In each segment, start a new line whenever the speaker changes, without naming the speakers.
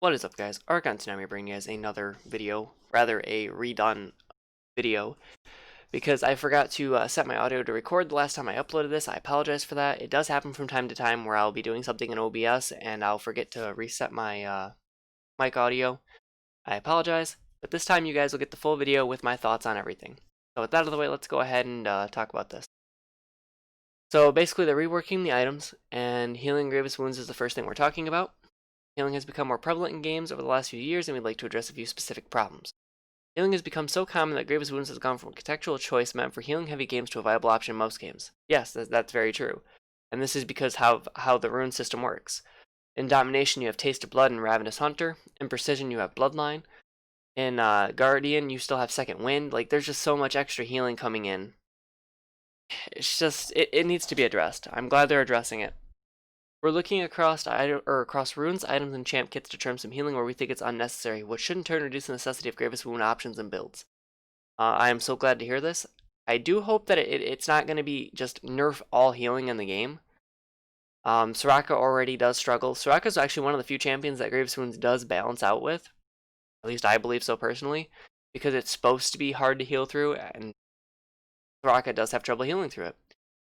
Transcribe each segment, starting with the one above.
What is up, guys? Archon Tsunami bringing you guys another video, rather a redone video, because I forgot to set my audio to record the last time I uploaded this. I apologize for that. It does happen from time to time where I'll be doing something in OBS and I'll forget to reset my mic audio. I apologize, but this time you guys will get the full video with my thoughts on everything. So with that out of the way, let's go ahead and talk about this. So basically they're reworking the items, and healing grievous wounds is the first thing we're talking about. Healing has become more prevalent in games over the last few years, and we'd like to address a few specific problems. Healing has become so common that Grievous Wounds has gone from a contextual choice meant for healing heavy games to a viable option in most games. Yes, that's very true. And this is because how the rune system works. In Domination, you have Taste of Blood and Ravenous Hunter. In Precision, you have Bloodline. In Guardian, you still have Second Wind. Like, there's just so much extra healing coming in. It's just, it needs to be addressed. I'm glad they're addressing it. We're looking across runes, items, and champ kits to trim some healing where we think it's unnecessary, which should in turn reduce the necessity of Grievous Wound options and builds. I am so glad to hear this. I do hope that it's not going to be just nerf all healing in the game. Soraka already does struggle. Soraka's actually one of the few champions that Grievous Wounds does balance out with. At least I believe so personally, because it's supposed to be hard to heal through, and Soraka does have trouble healing through it.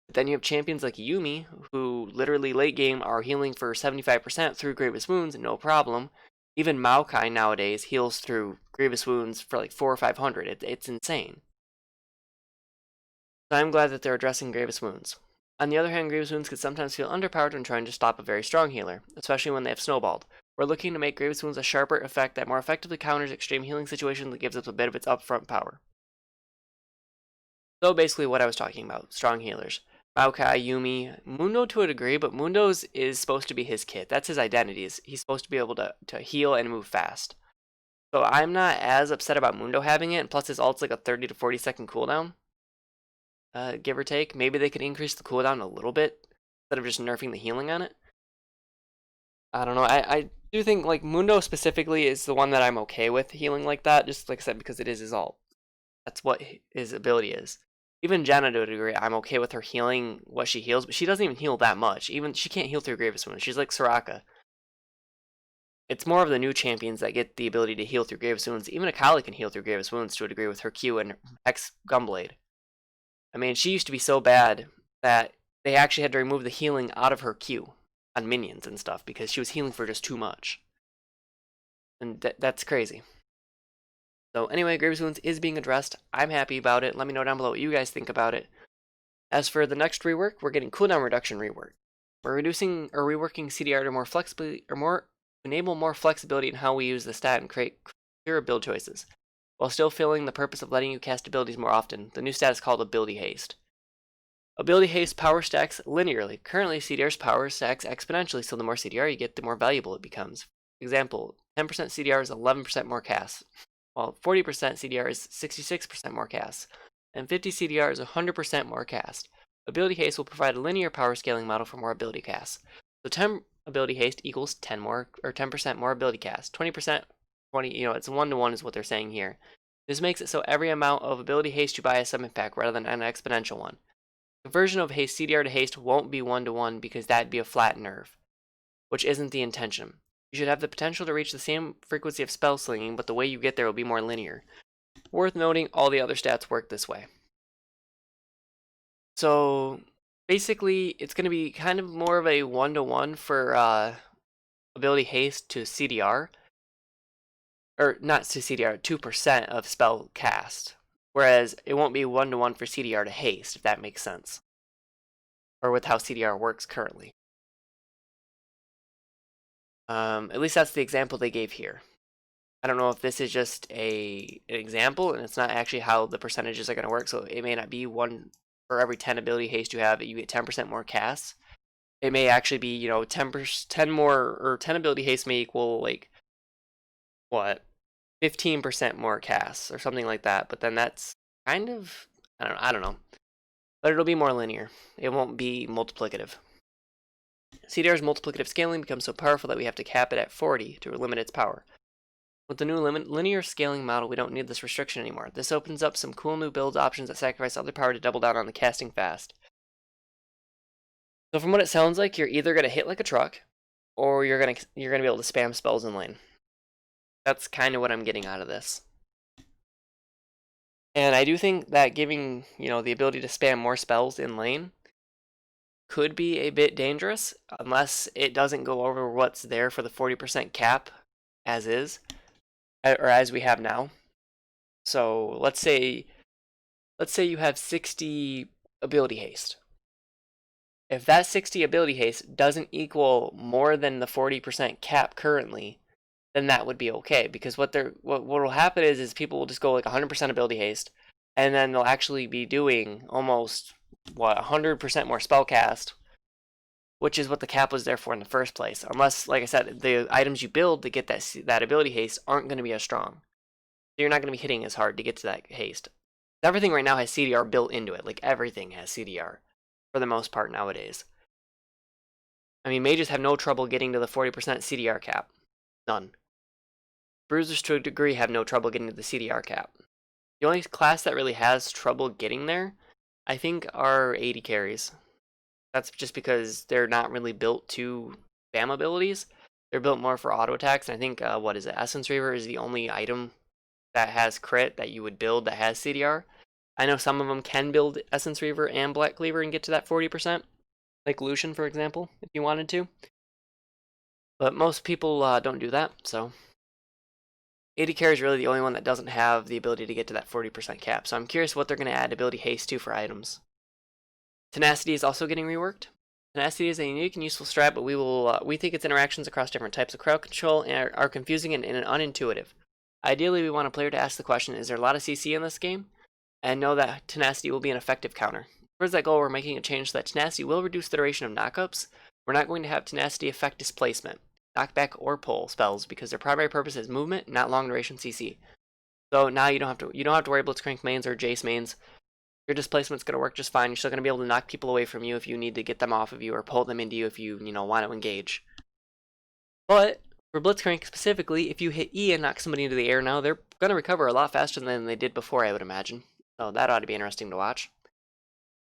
But then you have champions like Yumi, who literally late game are healing for 75% through Grievous Wounds, no problem. Even Maokai nowadays heals through Grievous Wounds for like 400 or 500. It's insane. So I'm glad that they're addressing Grievous Wounds. On the other hand, Grievous Wounds can sometimes feel underpowered when trying to stop a very strong healer, especially when they have snowballed. We're looking to make Grievous Wounds a sharper effect that more effectively counters extreme healing situations that gives us a bit of its upfront power. So basically what I was talking about, strong healers. Maokai, Yumi, Mundo to a degree, but Mundo's is supposed to be his kit. That's his identity. He's supposed to be able to heal and move fast. So I'm not as upset about Mundo having it, and plus his ult's like a 30 to 40 second cooldown. Give or take. Maybe they could increase the cooldown a little bit, instead of just nerfing the healing on it. I don't know, I do think like Mundo specifically is the one that I'm okay with healing like that, just like I said, because it is his ult. That's what his ability is. Even Janna to a degree, I'm okay with her healing what she heals, but she doesn't even heal that much. Even she can't heal through Grievous Wounds. She's like Soraka. It's more of the new champions that get the ability to heal through Grievous Wounds. Even Akali can heal through Grievous Wounds to a degree with her Q and Hex Gunblade. I mean, she used to be so bad that they actually had to remove the healing out of her Q on minions and stuff because she was healing for just too much. And that's crazy. So anyway, Grievous Wounds is being addressed. I'm happy about it. Let me know down below what you guys think about it. As for the next rework, we're getting cooldown reduction rework. We're reducing or reworking CDR to more flexibly enable more flexibility in how we use the stat and create clearer build choices, while still filling the purpose of letting you cast abilities more often. The new stat is called Ability Haste. Ability Haste power stacks linearly. Currently, CDR's power stacks exponentially, so the more CDR you get, the more valuable it becomes. For example, 10% CDR is 11% more casts, while 40% CDR is 66% more casts, and 50 CDR is 100% more cast. Ability Haste will provide a linear power scaling model for more ability casts. So 10 ability haste equals 10% more ability cast. 20%, 20, it's 1-to-1 is what they're saying here. This makes it so every amount of ability haste you buy is summon pack rather than an exponential one. Conversion of haste CDR to haste won't be 1-to-1 because that'd be a flat nerf, which isn't the intention. You should have the potential to reach the same frequency of spell slinging, but the way you get there will be more linear. Worth noting, all the other stats work this way. So basically, it's going to be kind of more of a 1-to-1 for ability haste to CDR. Or not to CDR, 2% of spell cast. Whereas it won't be 1-to-1 for CDR to haste, if that makes sense. Or with how CDR works currently. At least that's the example they gave here. I don't know if this is just an example and it's not actually how the percentages are going to work, so it may not be 1 for every 10 ability haste you have, you get 10% more casts. It may actually be, 10 more, or 10 ability haste may equal, like, what, 15% more casts, or something like that, but then that's kind of, I don't know. But it'll be more linear. It won't be multiplicative. CDR's multiplicative scaling becomes so powerful that we have to cap it at 40 to limit its power. With the new linear scaling model, we don't need this restriction anymore. This opens up some cool new build options that sacrifice other power to double down on the casting fast. So from what it sounds like, you're either going to hit like a truck, or you're gonna be able to spam spells in lane. That's kind of what I'm getting out of this. And I do think that giving, the ability to spam more spells in lane could be a bit dangerous unless it doesn't go over what's there for the 40% cap as is, or as we have now. So let's say you have 60 ability haste. If that 60 ability haste doesn't equal more than the 40% cap currently, then that would be okay, because what will happen is people will just go like 100% ability haste, and then they'll actually be doing almost 100% more spell cast, which is what the cap was there for in the first place. Unless, like I said, the items you build to get that ability haste aren't going to be as strong, so you're not going to be hitting as hard to get to that haste. Everything right now has CDR built into it. Like, everything has CDR for the most part nowadays. I mean, mages have no trouble getting to the 40% CDR cap. None. Bruisers to a degree have no trouble getting to the CDR cap. The only class that really has trouble getting there, I think, are AD carries. That's just because they're not really built to spam abilities. They're built more for auto attacks, and I think, Essence Reaver is the only item that has crit that you would build that has CDR. I know some of them can build Essence Reaver and Black Cleaver and get to that 40%, like Lucian, for example, if you wanted to. But most people don't do that, so AD carry is really the only one that doesn't have the ability to get to that 40% cap, so I'm curious what they're going to add ability haste to for items. Tenacity is also getting reworked. Tenacity is a unique and useful strat, but we think its interactions across different types of crowd control are confusing and unintuitive. Ideally, we want a player to ask the question, is there a lot of CC in this game? And know that Tenacity will be an effective counter. Towards that goal, we're making a change so that Tenacity will reduce the duration of knockups. We're not going to have Tenacity affect displacement, knockback, or pull spells because their primary purpose is movement, not long duration CC. So now you don't have to worry about Blitzcrank mains or Jace mains. Your displacement's going to work just fine. You're still going to be able to knock people away from you if you need to get them off of you or pull them into you if you want to engage. But for Blitzcrank specifically, if you hit E and knock somebody into the air now, they're going to recover a lot faster than they did before, I would imagine. So that ought to be interesting to watch.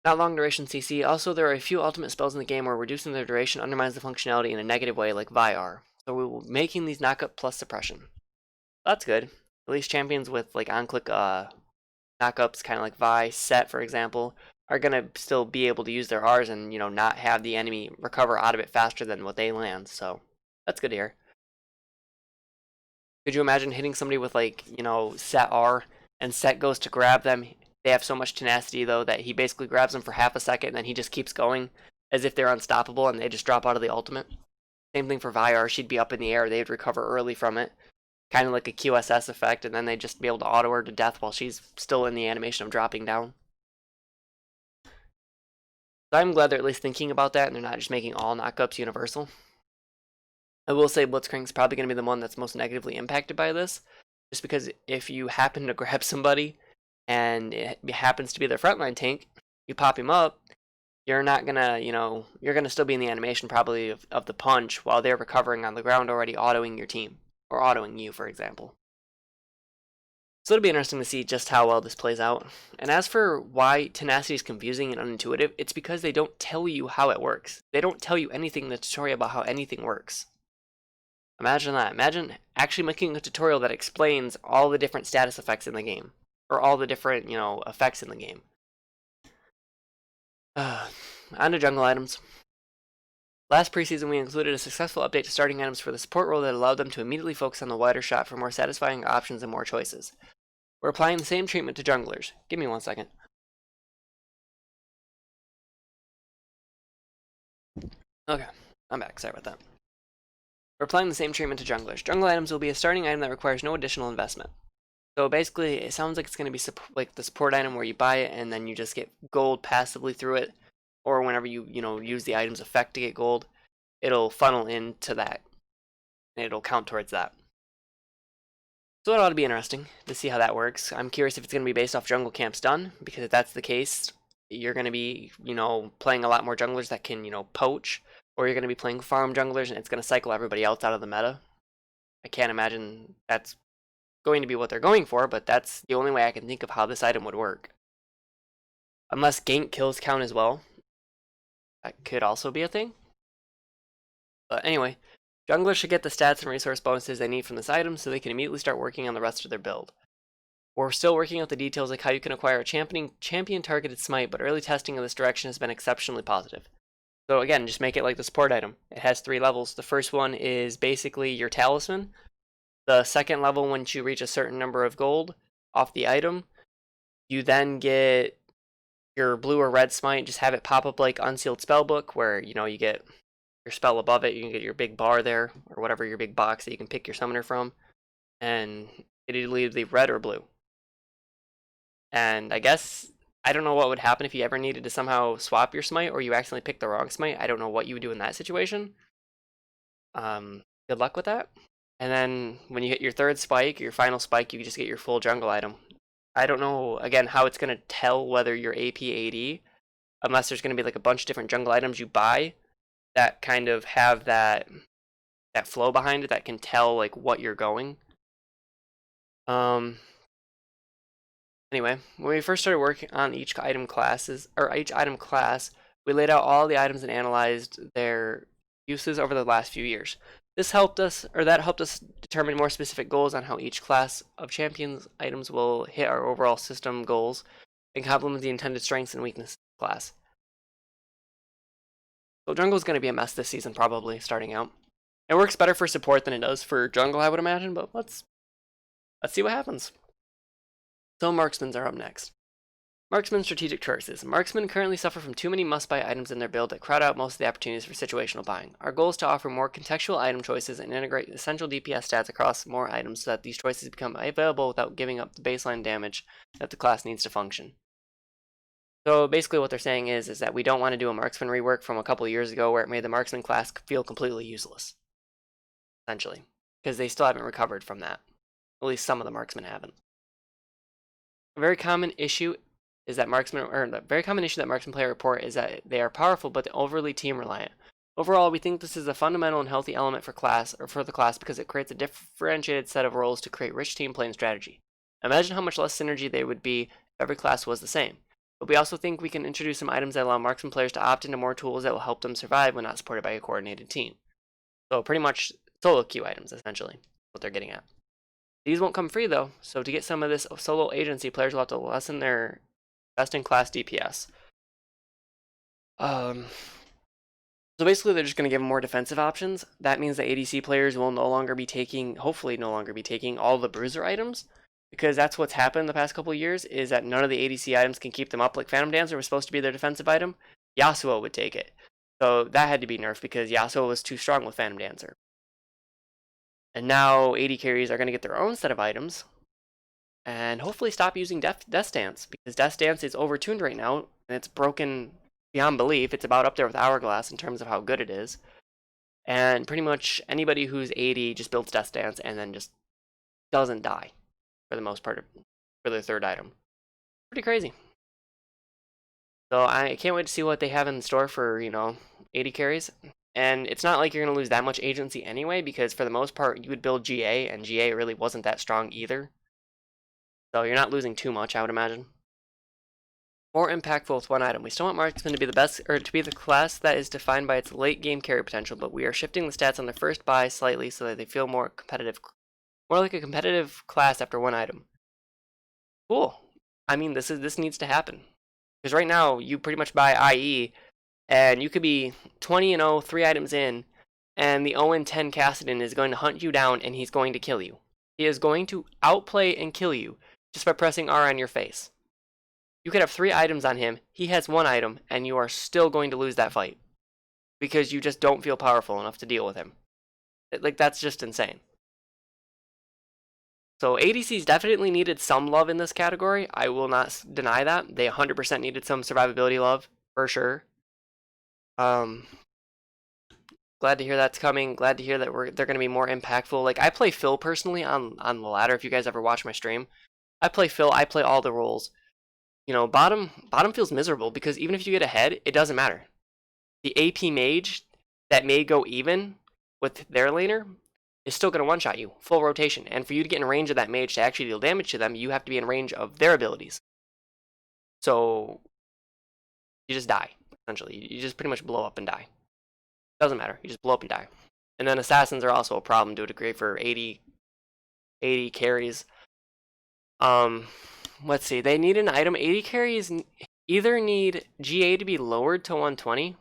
Not long duration CC. Also, there are a few ultimate spells in the game where reducing their duration undermines the functionality in a negative way, like VIR. So we're making these knockup plus suppression. That's good. At least champions with like on-click knockups, kind of like Vi, Set, for example, are going to still be able to use their Rs and, not have the enemy recover out of it faster than what they land. So that's good to hear. Could you imagine hitting somebody with like, Set R and Set goes to grab them? They have so much tenacity though that he basically grabs them for half a second and then he just keeps going as if they're unstoppable and they just drop out of the ultimate. Same thing for Vyar. She'd be up in the air. They'd recover early from it. Kind of like a QSS effect, and then they'd just be able to auto her to death while she's still in the animation of dropping down. So I'm glad they're at least thinking about that and they're not just making all knockups universal. I will say Blitzcrank's probably going to be the one that's most negatively impacted by this, just because if you happen to grab somebody and it happens to be their frontline tank, you pop him up, you're not gonna, you're gonna still be in the animation probably of the punch while they're recovering on the ground already autoing your team, or autoing you, for example. So it'll be interesting to see just how well this plays out. And as for why Tenacity is confusing and unintuitive, it's because they don't tell you how it works. They don't tell you anything in the tutorial about how anything works. Imagine that. Imagine actually making a tutorial that explains all the different status effects in the game. Or all the different, effects in the game. On to jungle items. Last preseason, we included a successful update to starting items for the support role that allowed them to immediately focus on the wider shot for more satisfying options and more choices. We're applying the same treatment to junglers. Give me 1 second. Okay, I'm back. Sorry about that. We're applying the same treatment to junglers. Jungle items will be a starting item that requires no additional investment. So basically, it sounds like it's going to be like the support item where you buy it and then you just get gold passively through it, or whenever you use the item's effect to get gold, it'll funnel into that, and it'll count towards that. So it ought to be interesting to see how that works. I'm curious if it's going to be based off jungle camps done, because if that's the case, you're going to be playing a lot more junglers that can poach, or you're going to be playing farm junglers and it's going to cycle everybody else out of the meta. I can't imagine that's going to be what they're going for, but that's the only way I can think of how this item would work. Unless gank kills count as well. That could also be a thing. But anyway, Junglers should get the stats and resource bonuses they need from this item so they can immediately start working on the rest of their build. We're still working out the details like how you can acquire a champion targeted smite, but early testing in this direction has been exceptionally positive. So again, just make it like the support item. It has 3 levels. The first one is basically your talisman. The second level, once you reach a certain number of gold off the item, you then get your blue or red smite. Just have it pop up like Unsealed Spellbook, where you get your spell above it. You can get your big bar there, or whatever your big box that you can pick your summoner from, and it either leave red or blue. And I guess I don't know what would happen if you ever needed to somehow swap your smite or you accidentally picked the wrong smite. I don't know what you would do in that situation. Good luck with that. And then when you hit your third spike, your final spike, you just get your full jungle item. I don't know, again, how it's going to tell whether you're AP AD, unless there's going to be like a bunch of different jungle items you buy that kind of have that flow behind it that can tell like what you're going. Anyway, when we first started working on each item class, we laid out all the items and analyzed their uses over the last few years. That helped us determine more specific goals on how each class of champions items will hit our overall system goals and complement the intended strengths and weaknesses of the class. So jungle is going to be a mess this season, probably starting out. It works better for support than it does for jungle, I would imagine, but let's see what happens. So marksmen are up next. Marksman strategic choices. Marksmen currently suffer from too many must-buy items in their build that crowd out most of the opportunities for situational buying. Our goal is to offer more contextual item choices and integrate essential DPS stats across more items so that these choices become available without giving up the baseline damage that the class needs to function. So basically what they're saying is that we don't want to do a marksman rework from a couple of years ago where it made the marksman class feel completely useless. Essentially. Because they still haven't recovered from that. At least some of the marksmen haven't. A very common issue that marksman player report is that they are powerful but overly team reliant. Overall, we think this is a fundamental and healthy element for the class because it creates a differentiated set of roles to create rich team play and strategy. Imagine how much less synergy there would be if every class was the same. But we also think we can introduce some items that allow marksman players to opt into more tools that will help them survive when not supported by a coordinated team. So pretty much solo queue items, essentially, what they're getting at. These won't come free though, so to get some of this solo agency, players will have to lessen their best-in-class DPS. So basically they're just going to give them more defensive options. That means that ADC players will hopefully no longer be taking all the bruiser items, because that's what's happened the past couple of years, is that none of the ADC items can keep them up. Like Phantom Dancer was supposed to be their defensive item. Yasuo would take it. So that had to be nerfed because Yasuo was too strong with Phantom Dancer. And now AD carries are going to get their own set of items and hopefully stop using Death Dance, because Death Dance is overtuned right now and it's broken beyond belief. It's about up there with Hourglass in terms of how good it is. And pretty much anybody who's AD just builds Death Dance and then just doesn't die for the most part for their third item. Pretty crazy. So I can't wait to see what they have in store for, AD carries. And it's not like you're going to lose that much agency anyway, because for the most part, you would build GA, and GA really wasn't that strong either. So you're not losing too much, I would imagine. More impactful with one item. We still want marksman to be the class that is defined by its late game carry potential, but we are shifting the stats on their first buy slightly so that they feel more like a competitive class after one item. Cool. I mean, this needs to happen, because right now you pretty much buy IE. And you could be 20-0, 3 items in, and the 0-10 Kassadin is going to hunt you down and he's going to kill you. He is going to outplay and kill you just by pressing R on your face. You could have 3 items on him, he has 1 item, and you are still going to lose that fight. Because you just don't feel powerful enough to deal with him. That's just insane. So ADCs definitely needed some love in this category. I will not deny that. They 100% needed some survivability love, for sure. Glad to hear that's coming. Glad to hear that they're going to be more impactful. Like, I play Phil personally on the ladder. If you guys ever watch my stream, I play Phil. I play all the roles. Bottom feels miserable because even if you get ahead, it doesn't matter. The AP mage that may go even with their laner is still going to one-shot you, full rotation. And for you to get in range of that mage to actually deal damage to them, you have to be in range of their abilities. So you just die. Essentially, you just pretty much blow up and die. Doesn't matter. You just blow up and die. And then assassins are also a problem to a degree for 80 carries. Let's see. They need an item. 80 carries either need GA to be lowered to 120,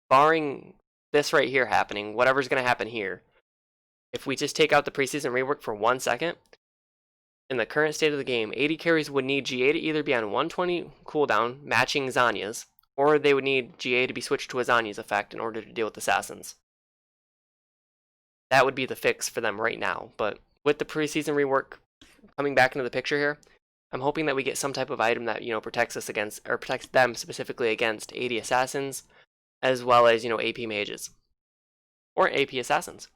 barring this right here happening, whatever's going to happen here. If we just take out the preseason rework for 1 second, in the current state of the game, 80 carries would need GA to either be on 120 cooldown, matching Zanya's, or they would need GA to be switched to a Zanya's effect in order to deal with assassins. That would be the fix for them right now, but with the preseason rework coming back into the picture here, I'm hoping that we get some type of item that, protects us against, or protects them specifically against 80 assassins, as well as, AP mages. Or AP assassins.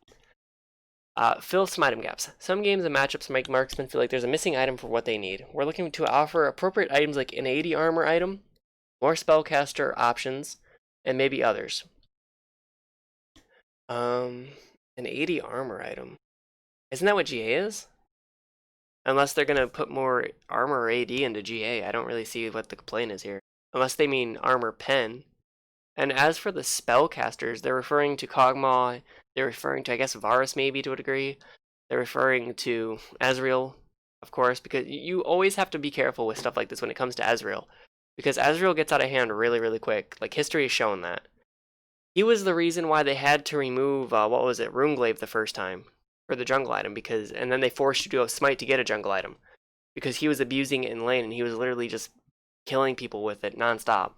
Fill some item gaps. Some games and matchups make marksmen feel like there's a missing item for what they need. We're looking to offer appropriate items like an 80 armor item, more spellcaster options, and maybe others. An 80 armor item. Isn't that what GA is? Unless they're going to put more armor or AD into GA, I don't really see what the complaint is here. Unless they mean armor pen. And as for the spellcasters, they're referring to Kog'Maw, they're referring to, I guess, Varus maybe to a degree. They're referring to Ezreal, of course, because you always have to be careful with stuff like this when it comes to Ezreal. Because Ezreal gets out of hand really, really quick. Like, history has shown that. He was the reason why they had to remove, Runeglaive the first time for the jungle item, and then they forced you to go smite to get a jungle item. Because he was abusing it in lane, and he was literally just killing people with it nonstop.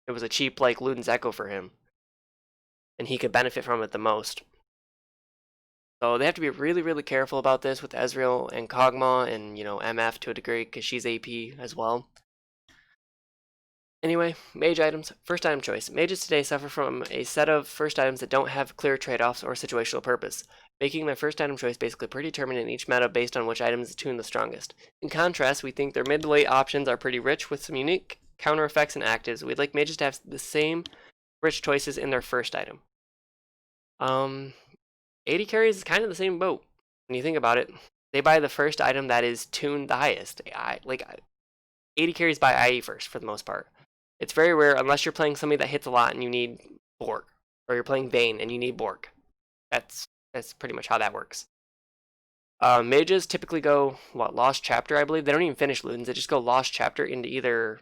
It was a cheap, like, Luden's Echo for him. And he could benefit from it the most. So they have to be really, really careful about this with Ezreal and Kog'Maw and, MF to a degree, because she's AP as well. Anyway, mage items. First item choice. Mages today suffer from a set of first items that don't have clear trade-offs or situational purpose, making their first item choice basically predetermined in each meta based on which item is tuned the strongest. In contrast, we think their mid to late options are pretty rich with some unique counter effects and actives. We'd like mages to have the same rich choices in their first item. 80 carries is kind of the same boat when you think about it. They buy the first item that is tuned the highest. 80 carries buy IE first for the most part. It's very rare unless you're playing somebody that hits a lot and you need Bork, or you're playing Vayne and you need Bork. That's pretty much how that works. Mages typically go Lost Chapter, I believe. They don't even finish Ludens. They just go Lost Chapter into either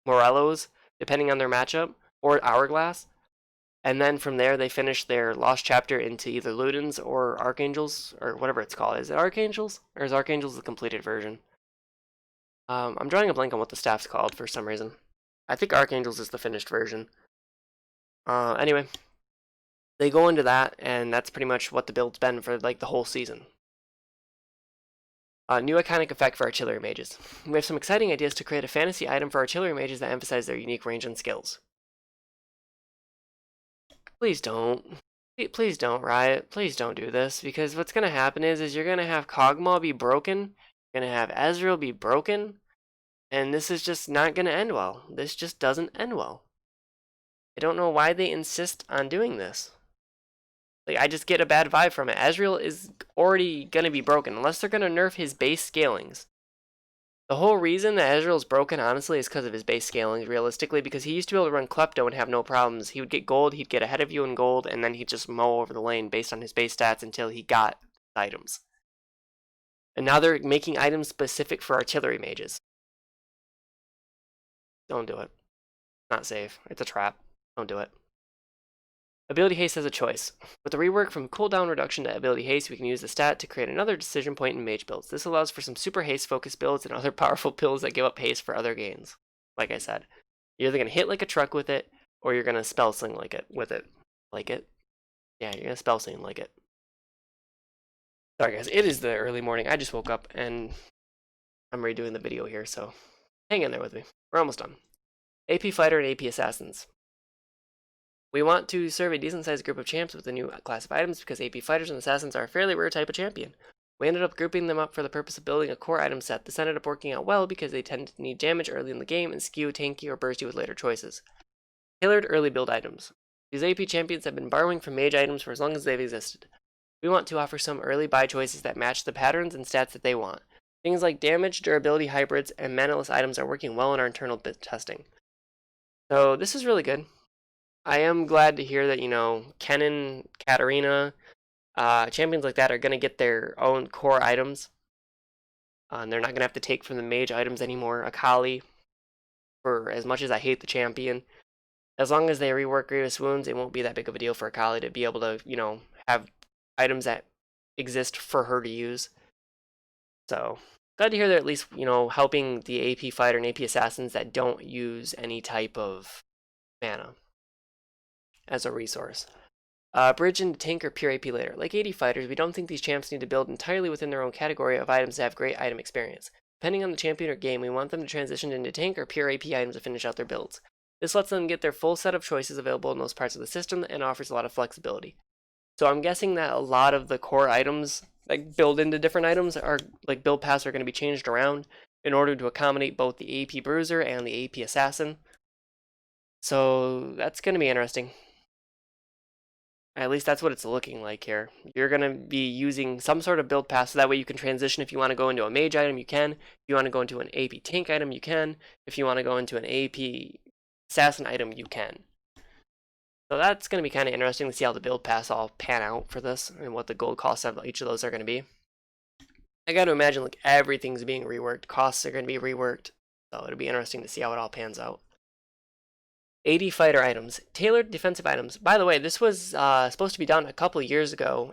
Morello's, depending on their matchup, or Hourglass. And then from there, they finish their Lost Chapter into either Ludens or Archangels, or whatever it's called. Is it Archangels? Or is Archangels the completed version? I'm drawing a blank on what the staff's called for some reason. I think Archangels is the finished version. Anyway, they go into that, and that's pretty much what the build's been for the whole season. New iconic effect for artillery mages. We have some exciting ideas to create a fantasy item for artillery mages that emphasize their unique range and skills. Please don't. Please don't, Riot. Please don't do this, because what's going to happen is you're going to have Kog'Maw be broken, you're going to have Ezreal be broken, and this is just not going to end well. This just doesn't end well. I don't know why they insist on doing this. I just get a bad vibe from it. Ezreal is already going to be broken, unless they're going to nerf his base scalings. The whole reason that Ezreal's broken, honestly, is because of his base scalings, realistically, because he used to be able to run Klepto and have no problems. He would get gold, he'd get ahead of you in gold, and then he'd just mow over the lane based on his base stats until he got items. And now they're making items specific for artillery mages. Don't do it. Not safe. It's a trap. Don't do it. Ability Haste has a choice. With the rework from cooldown reduction to Ability Haste, we can use the stat to create another decision point in mage builds. This allows for some super haste focused builds and other powerful builds that give up haste for other gains. Like I said, you're either going to hit like a truck with it, or you're going to spell sling like it with it. Like it? Yeah, you're going to spell sling like it. Sorry guys, it is the early morning. I just woke up and I'm redoing the video here, so hang in there with me. We're almost done. AP Fighter and AP Assassins. We want to serve a decent-sized group of champs with a new class of items because AP Fighters and Assassins are a fairly rare type of champion. We ended up grouping them up for the purpose of building a core item set. This ended up working out well because they tend to need damage early in the game and skew tanky or bursty with later choices. Tailored early build items. These AP champions have been borrowing from mage items for as long as they've existed. We want to offer some early buy choices that match the patterns and stats that they want. Things like damage, durability, hybrids, and manaless items are working well in our internal testing. So this is really good. I am glad to hear that, you know, Kennen, Katarina, champions like that are going to get their own core items. And they're not going to have to take from the mage items anymore. Akali, for as much as I hate the champion, as long as they rework Grievous Wounds, it won't be that big of a deal for Akali to be able to, you know, have items that exist for her to use. So, glad to hear they're at least, you know, helping the AP fighter and AP assassins that don't use any type of mana as a resource. Bridge into tank or pure AP later. Like AD fighters, we don't think these champs need to build entirely within their own category of items that have great item experience. Depending on the champion or game, we want them to transition into tank or pure AP items to finish out their builds. This lets them get their full set of choices available in those parts of the system and offers a lot of flexibility. So I'm guessing that a lot of the core items, like build into different items, are like build paths are going to be changed around in order to accommodate both the AP Bruiser and the AP Assassin. So that's going to be interesting. At least that's what it's looking like here. You're going to be using some sort of build path so that way you can transition. If you want to go into a mage item, you can. If you want to go into an AP tank item, you can. If you want to go into an AP assassin item, you can. So that's going to be kind of interesting to see how the build paths all pan out for this and what the gold costs of each of those are going to be. I got to imagine like everything's being reworked. Costs are going to be reworked. So it'll be interesting to see how it all pans out. AD fighter items, tailored defensive items. By the way, this was supposed to be done a couple of years ago,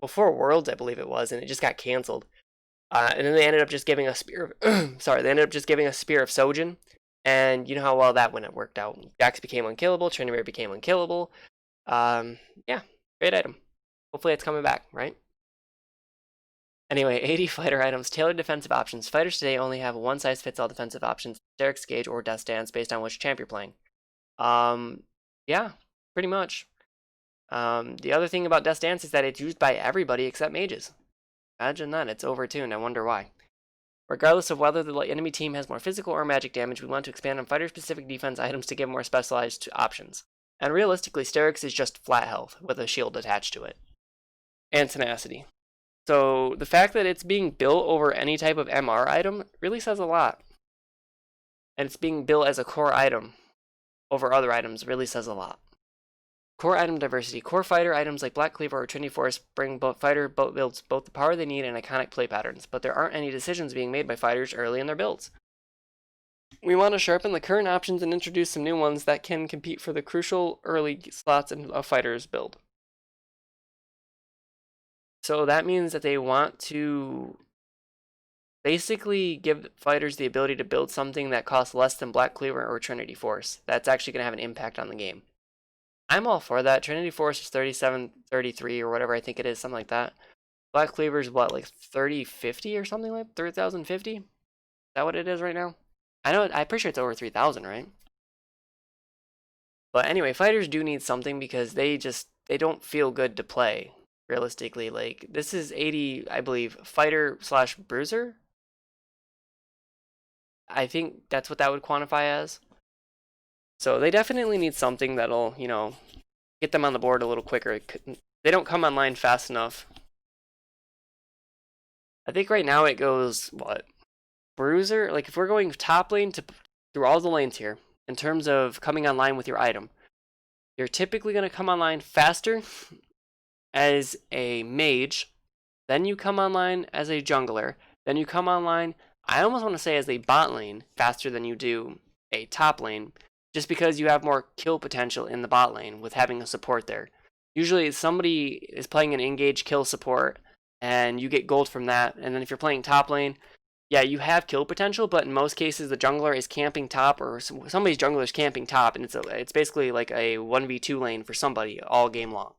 before Worlds, I believe it was, and it just got canceled. And then they ended up just giving a spear. Sorry, they ended up just giving a spear of Sojin, and you know how well that when it worked out. Jax became unkillable. Trinity became unkillable. Yeah, great item. Hopefully it's coming back, right? Anyway, AD fighter items, tailored defensive options. Fighters today only have one-size-fits-all defensive options: Derek's Gauge or Death Stance, based on which champ you're playing. Yeah, pretty much. The other thing about Death Dance is that it's used by everybody except mages. Imagine that, it's overtuned, I wonder why. Regardless of whether the enemy team has more physical or magic damage, we want to expand on fighter-specific defense items to give more specialized options. And realistically, Sterix is just flat health, with a shield attached to it. And tenacity. So, the fact that it's being built over any type of MR item really says a lot. And it's being built as a core item over other items really says a lot. Core item diversity. Core fighter items like Black Cleaver or Trinity Force bring fighter builds both the power they need and iconic play patterns, but there aren't any decisions being made by fighters early in their builds. We want to sharpen the current options and introduce some new ones that can compete for the crucial early slots in a fighter's build. So that means that they want to basically give fighters the ability to build something that costs less than Black Cleaver or Trinity Force. That's actually going to have an impact on the game. I'm all for that. Trinity Force is 3733 or whatever I think it is, something like that. Black Cleaver is what, like 3050 or something like 3050? Is that what it is right now? I'm pretty sure it's over 3000, right? But anyway, fighters do need something because they don't feel good to play, realistically. Like, this is 80, I believe, fighter slash bruiser. I think that's what that would quantify as. So they definitely need something that'll, you know, get them on the board a little quicker. They don't come online fast enough. I think right now it goes, what? Bruiser? Like, if we're going top lane through all the lanes here, in terms of coming online with your item, you're typically going to come online faster as a mage, then you come online as a jungler, then you come online, I almost want to say as a bot lane, faster than you do a top lane, just because you have more kill potential in the bot lane with having a support there. Usually somebody is playing an engage kill support, and you get gold from that, and then if you're playing top lane, yeah, you have kill potential, but in most cases the jungler is camping top, or somebody's jungler is camping top, and it's basically like a 1v2 lane for somebody all game long.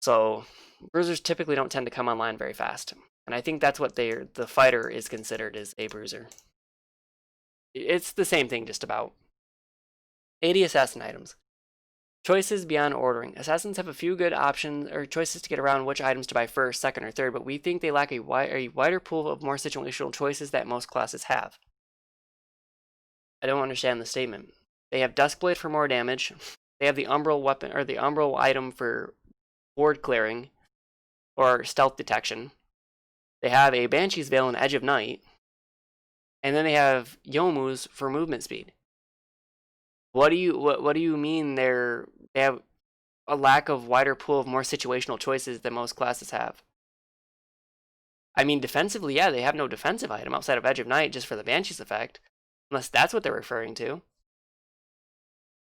So bruisers typically don't tend to come online very fast, and I think that's what the fighter is considered, as a bruiser. It's the same thing just about. AD assassin items. Choices beyond ordering. Assassins have a few good options or choices to get around which items to buy first, second, or third, but we think they lack a wider pool of more situational choices that most classes have. I don't understand the statement. They have Duskblade for more damage. They have the Umbral weapon, or the Umbral item for ward clearing or stealth detection. They have a Banshee's Veil and Edge of Night. And then they have Yomu's for movement speed. What do you mean they have a lack of wider pool of more situational choices than most classes have? I mean, defensively, yeah, they have no defensive item outside of Edge of Night just for the Banshee's effect, unless that's what they're referring to.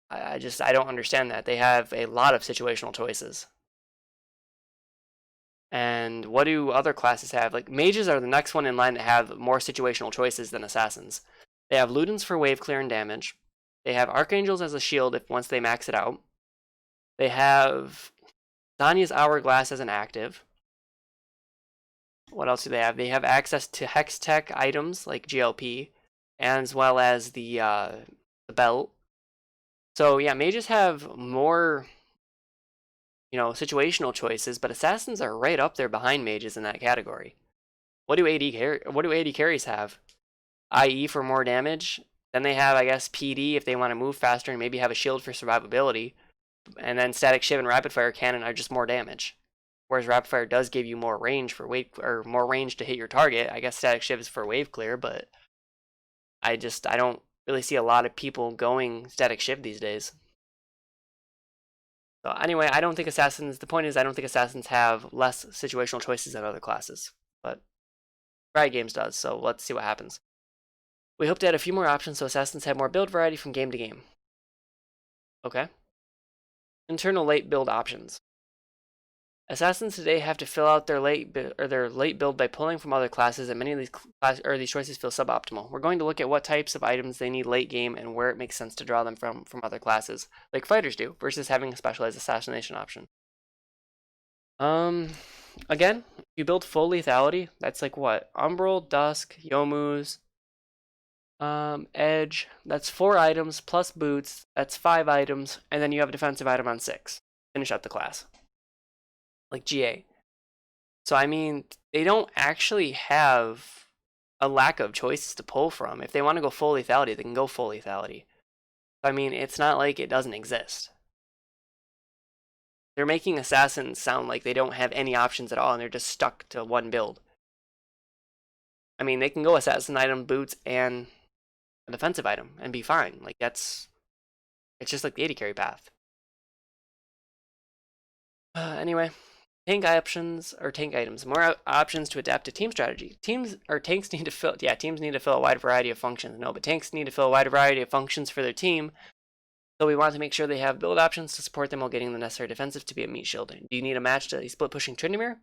I don't understand that. They have a lot of situational choices. And what do other classes have? Like, mages are the next one in line to have more situational choices than assassins. They have Ludens for wave clear and damage. They have Archangels as a shield if once they max it out. They have Zanya's Hourglass as an active. What else do they have? They have access to Hex Tech items like GLP, as well as the belt. So yeah, mages have more, situational choices, but assassins are right up there behind mages in that category. What do AD carries have? IE for more damage. Then they have, I guess, PD if they want to move faster and maybe have a shield for survivability. And then Static Shiv and Rapid Fire Cannon are just more damage. Whereas Rapid Fire does give you more range for or more range to hit your target. I guess Static Shiv is for wave clear, but I don't really see a lot of people going Static Shiv these days. So anyway, I don't think assassins. The point is, I don't think assassins have less situational choices than other classes, but Riot Games does. So let's see what happens. We hope to add a few more options so assassins have more build variety from game to game. Okay. Internal late build options. Assassins today have to fill out their late build by pulling from other classes, and many of these choices feel suboptimal. We're going to look at what types of items they need late game and where it makes sense to draw them from other classes, like fighters do, versus having a specialized assassination option. Again, if you build full lethality, that's like what? Umbral, Dusk, Yomu's, Edge. That's 4 items plus boots. That's 5 items, and then you have a defensive item on 6. Finish out the class. Like GA. So I mean, they don't actually have a lack of choices to pull from. If they want to go full lethality, they can go full lethality. I mean, it's not like it doesn't exist. They're making assassins sound like they don't have any options at all and they're just stuck to one build. I mean, they can go assassin item, boots, and a defensive item and be fine. Like, it's just like the AD carry path. Anyway. Tank options or tank items. More options to adapt to team strategy. Teams need to fill a wide variety of functions. No, but tanks need to fill a wide variety of functions for their team. So we want to make sure they have build options to support them while getting the necessary defensive to be a meat shield. Do you need a match to split pushing Tryndamere?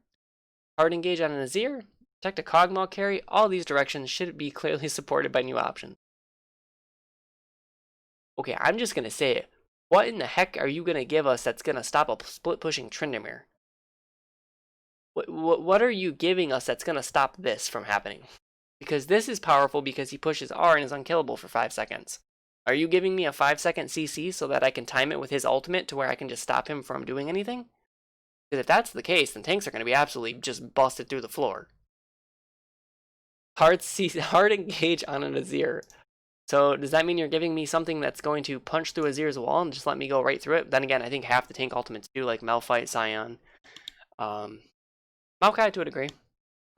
Hard engage on an Azir? Protect a Cogmaw carry? All these directions should be clearly supported by new options. Okay, I'm just gonna say it. What in the heck are you gonna give us that's gonna stop a split pushing Tryndamere? What are you giving us that's going to stop this from happening? Because this is powerful because he pushes R and is unkillable for 5 seconds. Are you giving me a 5-second CC so that I can time it with his ultimate to where I can just stop him from doing anything? Because if that's the case, then tanks are going to be absolutely just busted through the floor. Hard engage on an Azir. So does that mean you're giving me something that's going to punch through Azir's wall and just let me go right through it? Then again, I think half the tank ultimates do, like Malphite, Scion. Maokai to a degree.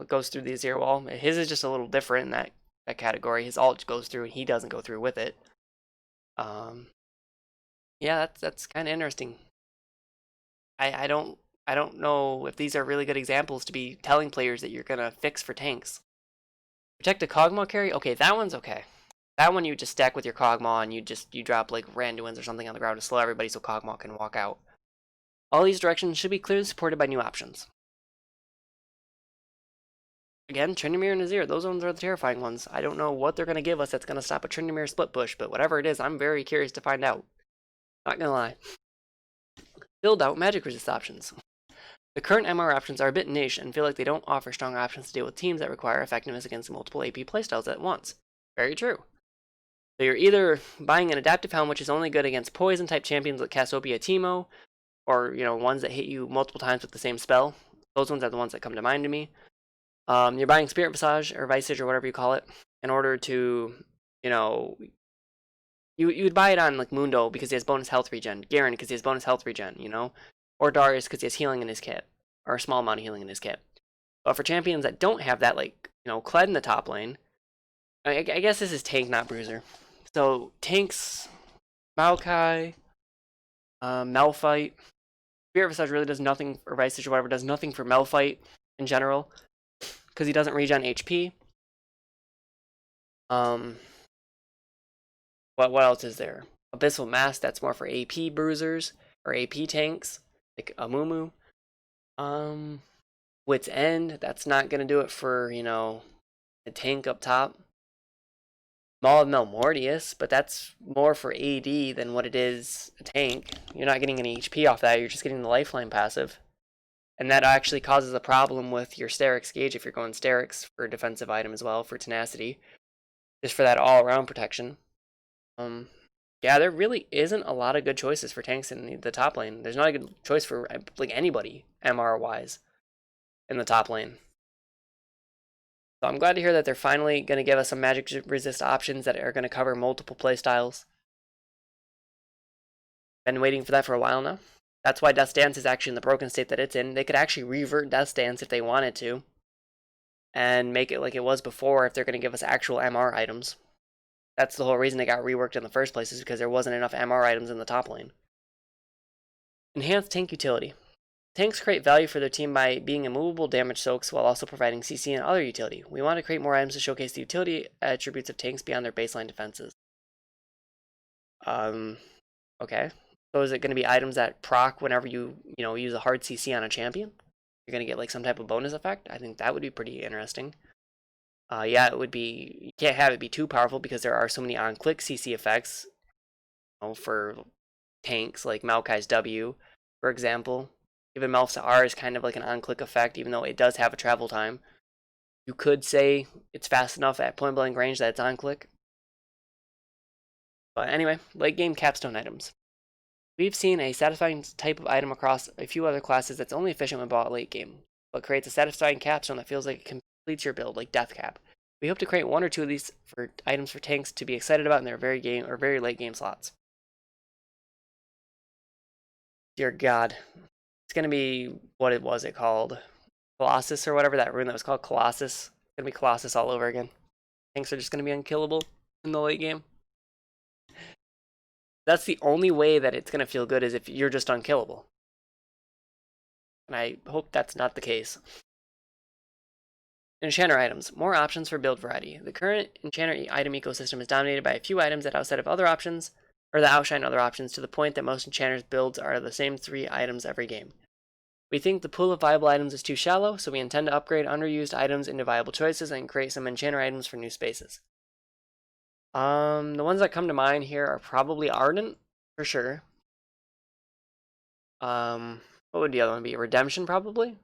It goes through the Azir wall. His is just a little different in that category. His ult goes through and he doesn't go through with it. Yeah, that's kind of interesting. I don't know if these are really good examples to be telling players that you're gonna fix for tanks. Protect a Cogmaw carry? Okay, that one's okay. That one you just stack with your Cogmaw and you drop like Randuin's or something on the ground to slow everybody so Cogmaw can walk out. All these directions should be clearly supported by new options. Again, Tryndamere and Azir, those ones are the terrifying ones. I don't know what they're going to give us that's going to stop a Tryndamere split push, but whatever it is, I'm very curious to find out. Not going to lie. Build out magic resist options. The current MR options are a bit niche and feel like they don't offer strong options to deal with teams that require effectiveness against multiple AP playstyles at once. Very true. So you're either buying an adaptive helm, which is only good against poison type champions like Cassiopeia Teemo, or ones that hit you multiple times with the same spell. Those ones are the ones that come to mind to me. You're buying Spirit Visage or Visage or whatever you call it in order to, you would buy it on like Mundo because he has bonus health regen, Garen because he has bonus health regen, or Darius because he has healing in his kit, or a small amount of healing in his kit. But for champions that don't have that, like, Kled in the top lane, I guess this is tank, not bruiser. So tanks, Maokai, Malphite. Spirit Visage really does nothing, or Visage or whatever, does nothing for Malphite in general, because he doesn't regen HP. What else is there? Abyssal Mask, that's more for AP bruisers, or AP tanks, like Amumu. Wit's End, that's not going to do it for, a tank up top. Maul of Melmortius, but that's more for AD than what it is a tank. You're not getting any HP off that, you're just getting the lifeline passive. And that actually causes a problem with your Sterix gauge if you're going Sterix for a defensive item as well, for tenacity. Just for that all-around protection. Yeah, there really isn't a lot of good choices for tanks in the top lane. There's not a good choice for like anybody, MR-wise, in the top lane. So I'm glad to hear that they're finally going to give us some magic resist options that are going to cover multiple playstyles. Been waiting for that for a while now. That's why Death's Dance is actually in the broken state that it's in. They could actually revert Death's Dance if they wanted to. And make it like it was before if they're going to give us actual MR items. That's the whole reason they got reworked in the first place, is because there wasn't enough MR items in the top lane. Enhanced tank utility. Tanks create value for their team by being immovable damage soaks while also providing CC and other utility. We want to create more items to showcase the utility attributes of tanks beyond their baseline defenses. Okay. So is it going to be items that proc whenever you use a hard CC on a champion? You're going to get like some type of bonus effect? I think that would be pretty interesting. Yeah, it would be. You can't have it be too powerful because there are so many on-click CC effects. For tanks like Maokai's W, for example. Even Melf's R is kind of like an on-click effect, even though it does have a travel time. You could say it's fast enough at point-blank range that it's on-click. But anyway, late-game capstone items. We've seen a satisfying type of item across a few other classes that's only efficient when bought late game, but creates a satisfying capstone that feels like it completes your build, like Death Cap. We hope to create one or two of these for items for tanks to be excited about in their very late game slots. Dear God. It's going to be, what was it called? Colossus or whatever that rune that was called, Colossus. It's going to be Colossus all over again. Tanks are just going to be unkillable in the late game. That's the only way that it's going to feel good, is if you're just unkillable. And I hope that's not the case. Enchanter items. More options for build variety. The current enchanter item ecosystem is dominated by a few items that outshine other options to the point that most enchanters' builds are the same 3 items every game. We think the pool of viable items is too shallow, so we intend to upgrade underused items into viable choices and create some enchanter items for new spaces. The ones that come to mind here are probably Ardent, for sure. What would the other one be? Redemption, probably?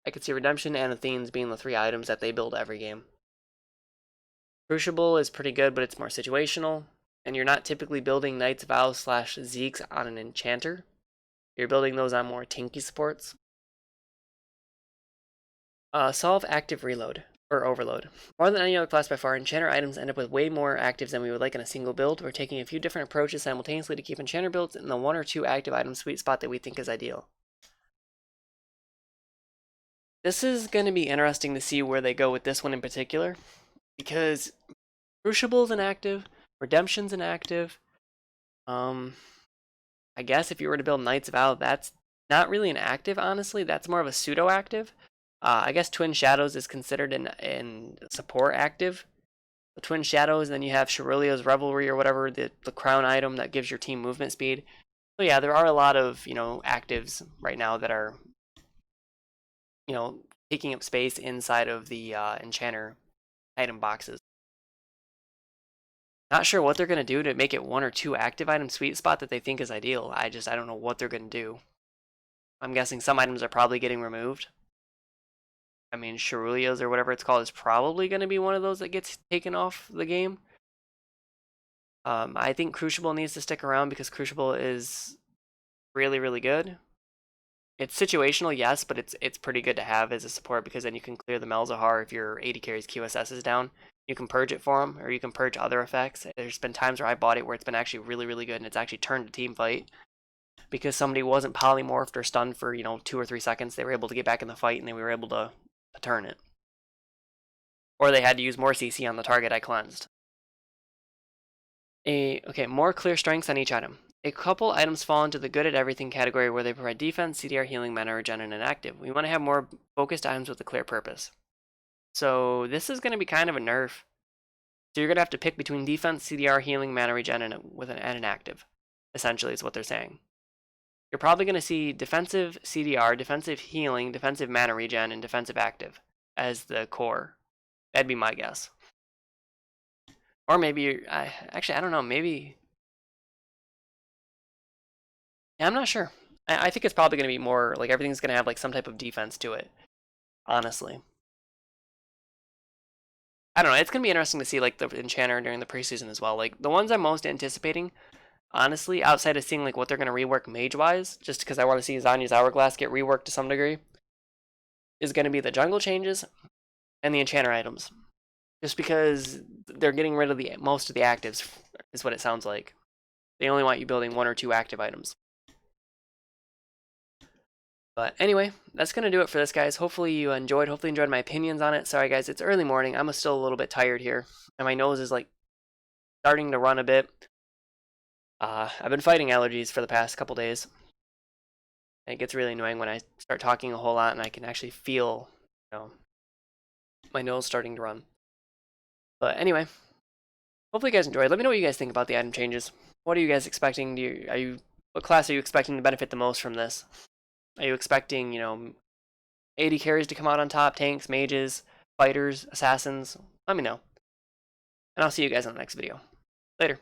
I could see Redemption and Athenes being the 3 items that they build every game. Crucible is pretty good, but it's more situational. And you're not typically building Knight's Vow / Zeke's on an enchanter. You're building those on more tanky supports. Solve active reload, or overload. More than any other class by far, enchanter items end up with way more actives than we would like in a single build. We're taking a few different approaches simultaneously to keep enchanter builds in the 1 or 2 active item sweet spot that we think is ideal. This is going to be interesting to see where they go with this one in particular, because Crucible's inactive, Redemption's inactive. I guess if you were to build Knight's Vow, that's not really an active, honestly. That's more of a pseudo-active. I guess Twin Shadows is considered in support active. The Twin Shadows, then you have Shirulio's Revelry or whatever, the crown item that gives your team movement speed. So yeah, there are a lot of, actives right now that are, taking up space inside of the enchanter item boxes. Not sure what they're going to do to make it 1 or 2 active item sweet spot that they think is ideal. I don't know what they're going to do. I'm guessing some items are probably getting removed. I mean, Shirulio's or whatever it's called is probably going to be one of those that gets taken off the game. I think Crucible needs to stick around because Crucible is really, really good. It's situational, yes, but it's pretty good to have as a support because then you can clear the Malzahar if your AD carry's QSS is down. You can purge it for him, or you can purge other effects. There's been times where I bought it where it's been actually really, really good, and it's actually turned a team fight. Because somebody wasn't polymorphed or stunned for, 2 or 3 seconds, they were able to get back in the fight, and then we were able to turn it. Or they had to use more CC on the target I cleansed. Okay, more clear strengths on each item. A couple items fall into the good at everything category where they provide defense, CDR, healing, mana, regen, and inactive. We want to have more focused items with a clear purpose. So this is going to be kind of a nerf. So you're going to have to pick between defense, CDR, healing, mana, regen, and an active. Essentially is what they're saying. You're probably going to see defensive CDR, defensive healing, defensive mana regen, and defensive active as the core. That'd be my guess. Or maybe, actually, I don't know, maybe... Yeah, I'm not sure. I think it's probably going to be more, like, everything's going to have, like, some type of defense to it, honestly. I don't know, it's going to be interesting to see, like, the enchanter during the preseason as well. Like, the ones I'm most anticipating, honestly, outside of seeing, like, what they're going to rework mage-wise, just because I want to see Zanya's Hourglass get reworked to some degree, is going to be the jungle changes and the enchanter items. Just because they're getting rid of most of the actives, is what it sounds like. They only want you building 1 or 2 active items. But anyway, that's going to do it for this, guys. Hopefully you enjoyed. Hopefully you enjoyed my opinions on it. Sorry, guys, it's early morning. I'm still a little bit tired here. And my nose is, like, starting to run a bit. I've been fighting allergies for the past couple days. And it gets really annoying when I start talking a whole lot and I can actually feel, my nose starting to run. But anyway, hopefully you guys enjoyed. Let me know what you guys think about the item changes. What are you guys expecting? What class are you expecting to benefit the most from this? Are you expecting, AD carries to come out on top, tanks, mages, fighters, assassins? Let me know. And I'll see you guys in the next video. Later.